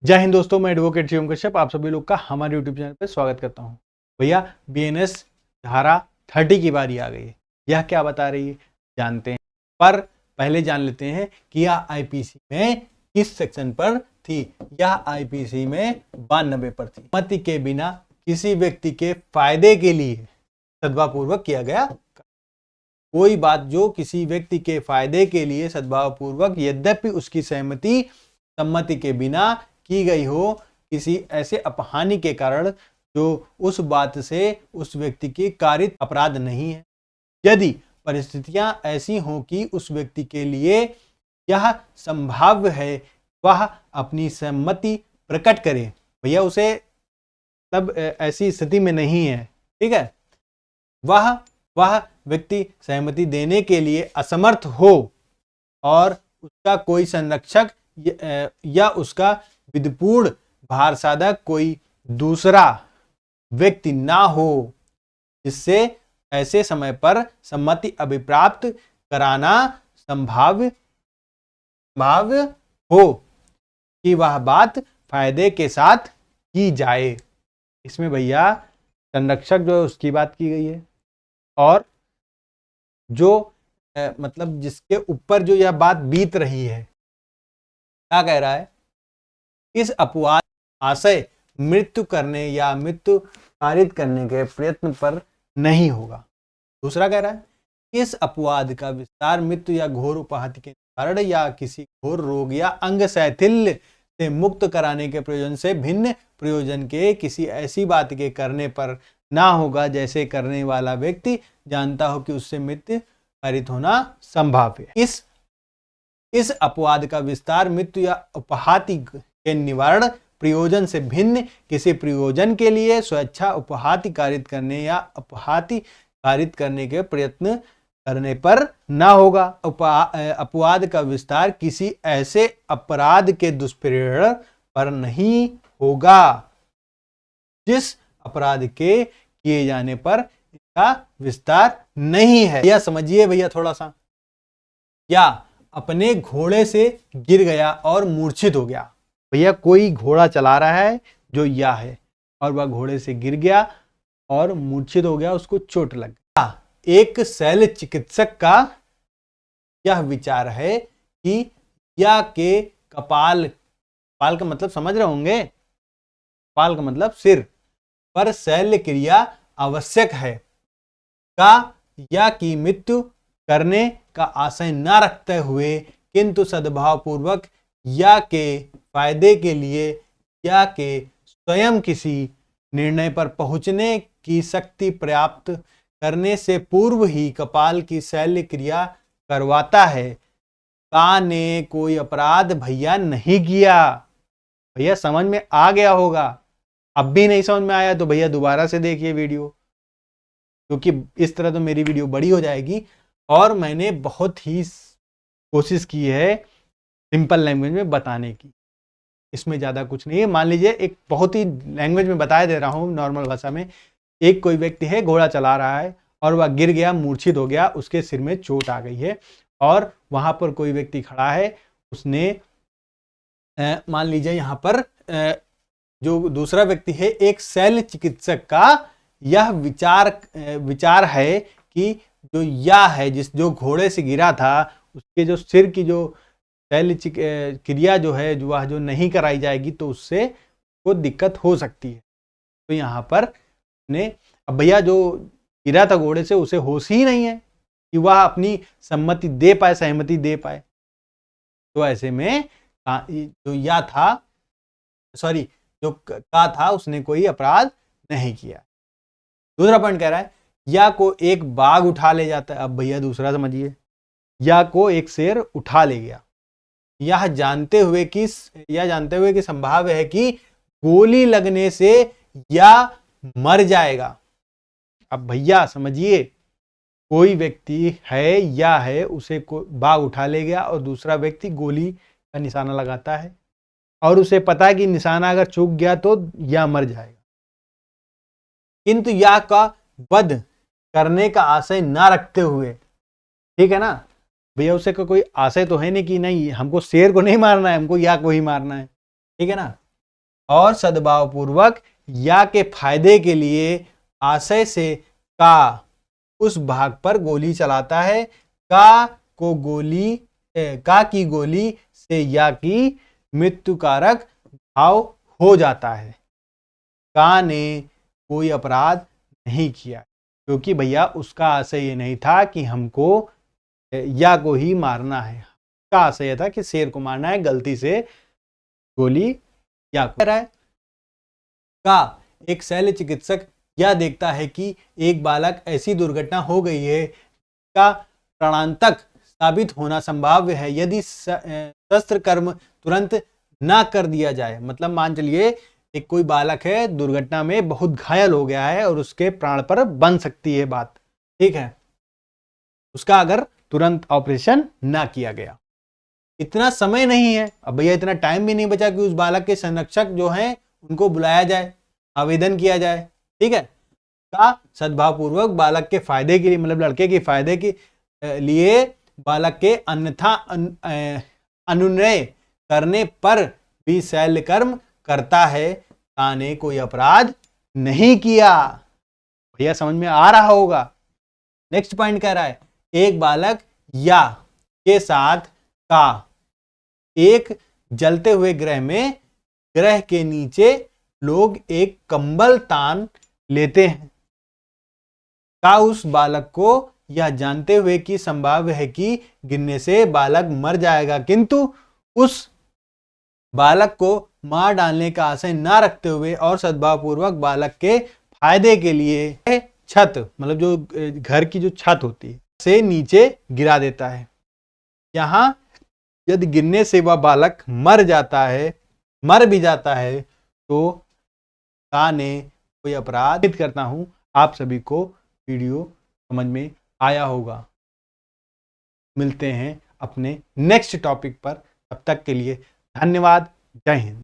जय हिंद दोस्तों, मैं एडवोकेट शिवम कश्यप आप सभी लोग का हमारे यूट्यूब चैनल पर स्वागत करता हूं। भैया बीएनएस धारा 30 की बारी आ गई है। यह क्या बता रही है जानते हैं, पर पहले जान लेते हैं कि यह आईपीसी में किस सेक्शन पर थी। यह आईपीसी में 92 पर थी। अनुमति के बिना किसी व्यक्ति के फायदे के लिए सद्भावपूर्वक किया गया कोई बात जो किसी व्यक्ति के फायदे के लिए सद्भावपूर्वक यद्यपि उसकी सम्मति के बिना की गई हो, किसी ऐसे अपहानि के कारण जो उस बात से उस व्यक्ति की कारित अपराध नहीं है। यदि परिस्थितियां ऐसी हों कि उस व्यक्ति के लिए यह संभाव्य है वह अपनी सम्मति प्रकट करे, भैया उसे तब ऐसी स्थिति में नहीं है, ठीक है, वह व्यक्ति सहमति देने के लिए असमर्थ हो और उसका कोई संरक्षक या उसका विधिपूर्ण भार साधक कोई दूसरा व्यक्ति ना हो, जिससे ऐसे समय पर सम्मति अभिप्राप्त कराना संभाव्य हो कि वह बात फायदे के साथ की जाए। इसमें भैया संरक्षक जो है उसकी बात की गई है और जो मतलब जिसके ऊपर जो यह बात बीत रही है, क्या कह रहा है, इस अपवाद आशय मृत्यु करने या मृत्यु कारित करने के प्रयत्न पर नहीं होगा। दूसरा कह रहा है, इस अपवाद का विस्तार मृत्यु या घोर उपाहति के निवारण या किसी घोर रोग या अंग शैथिल्य से मुक्त कराने के प्रयोजन से भिन्न प्रयोजन के किसी ऐसी बात के करने पर ना होगा जैसे करने वाला व्यक्ति जानता हो कि उससे मृत्यु कारित होना संभाव्य है। इस अपवाद का विस्तार मृत्यु या उपहाति के निवारण प्रयोजन से भिन्न किसी प्रयोजन के लिए स्वेच्छा उपहाति कारित करने या अपहाति कारित करने के प्रयत्न करने पर ना होगा। अपवाद का विस्तार किसी ऐसे अपराध के दुष्प्रेरण पर नहीं होगा जिस अपराध के किए जाने पर इसका विस्तार नहीं है। यह समझिए भैया थोड़ा सा, या अपने घोड़े से गिर गया और मूर्छित हो गया। भैया कोई घोड़ा चला रहा है जो या है और वह घोड़े से गिर गया और मूर्छित हो गया, उसको चोट लग गया। एक शैल्य चिकित्सक का यह विचार है कि या के कपाल का मतलब समझ रहे होंगे, कपाल का मतलब सिर पर शैल्य क्रिया आवश्यक है का या की मृत्यु करने का आशय न रखते हुए किंतु सद्भावपूर्वक या के फायदे के लिए या के स्वयं किसी निर्णय पर पहुंचने की शक्ति प्राप्त करने से पूर्व ही कपाल की शैल्य क्रिया करवाता है। का ने कोई अपराध भैया नहीं किया। भैया समझ में आ गया होगा, अब भी नहीं समझ में आया तो भैया दोबारा से देखिए वीडियो, क्योंकि इस तरह तो मेरी वीडियो बड़ी हो जाएगी और मैंने बहुत ही कोशिश की है सिंपल लैंग्वेज में बताने की। इसमें ज़्यादा कुछ नहीं है। मान लीजिए एक बहुत ही लैंग्वेज में बताया दे रहा हूँ नॉर्मल भाषा में। एक कोई व्यक्ति है, घोड़ा चला रहा है और वह गिर गया, मूर्छित हो गया, उसके सिर में चोट आ गई है और वहाँ पर कोई व्यक्ति खड़ा है, उसने मान लीजिए यहाँ पर जो दूसरा व्यक्ति है, एक शैल्य चिकित्सक का यह विचार है कि जो या है जो घोड़े से गिरा था उसके जो सिर की जो शैल्य क्रिया जो है वह जो नहीं कराई जाएगी तो उससे को दिक्कत हो सकती है। तो यहाँ पर ने अब भैया जो गिरा था घोड़े से उसे होश ही नहीं है कि वह अपनी सहमति दे पाए। तो ऐसे में जो या था जो का था उसने कोई अपराध नहीं किया। दूसरा पॉइंट कह रहा है, या को एक बाघ उठा ले जाता है। अब भैया दूसरा समझिए, या को एक शेर उठा ले गया, यह जानते हुए कि संभाव्य है कि गोली लगने से या मर जाएगा। अब भैया समझिए, कोई व्यक्ति है या है, उसे बाघ उठा ले गया और दूसरा व्यक्ति गोली का निशाना लगाता है और उसे पता है कि निशाना अगर चूक गया तो या मर जाएगा, किंतु या का वध करने का आशय ना रखते हुए, ठीक है ना भैया, उसे कोई आशय तो है नहीं कि नहीं हमको शेर को नहीं मारना है, हमको या को ही मारना है, ठीक है ना। और सद्भावपूर्वक या के फायदे के लिए आशय से का उस भाग पर गोली चलाता है। का की गोली से या की मृत्युकारक घाव हो जाता है। का ने कोई अपराध नहीं किया, क्योंकि भैया उसका आशय ये नहीं था कि हमको या को ही मारना है। का आशय यह था कि शेर को मारना है, गलती से गोली या को रहा है। का एक शल्य चिकित्सक यह देखता है कि एक बालक ऐसी दुर्घटना हो गई है का प्राणांतक साबित होना संभाव्य है यदि शस्त्र कर्म तुरंत ना कर दिया जाए। मतलब मान चलिए एक कोई बालक है, दुर्घटना में बहुत घायल हो गया है और उसके प्राण पर बन सकती है बात, ठीक है, उसका अगर तुरंत ऑपरेशन ना किया गया। इतना समय नहीं है, अब भैया इतना टाइम भी नहीं बचा कि उस बालक के संरक्षक जो हैं उनको बुलाया जाए, आवेदन किया जाए, ठीक है। का सद्भावपूर्वक बालक के फायदे के लिए, मतलब लड़के के फायदे के लिए बालक के अन्यथा अनुनय करने पर भी शल्य कर्म करता है। का ने कोई अपराध नहीं किया। भैया समझ में आ रहा होगा। नेक्स्ट पॉइंट कह रहा है एक बालक या के साथ का एक जलते हुए ग्रह में ग्रह के नीचे लोग एक कंबल तान लेते हैं। का उस बालक को यह जानते हुए कि संभाव्य है कि गिरने से बालक मर जाएगा, किंतु उस बालक को मार डालने का आशय ना रखते हुए और सद्भावपूर्वक बालक के फायदे के लिए छत, मतलब जो घर की जो छत होती है, से नीचे गिरा देता है। यहां यदि गिरने से वह बालक मर भी जाता है तो का ने कोई अपराध करता हूं। आप सभी को वीडियो समझ में आया होगा। मिलते हैं अपने नेक्स्ट टॉपिक पर, तब तक के लिए धन्यवाद। जय हिंद।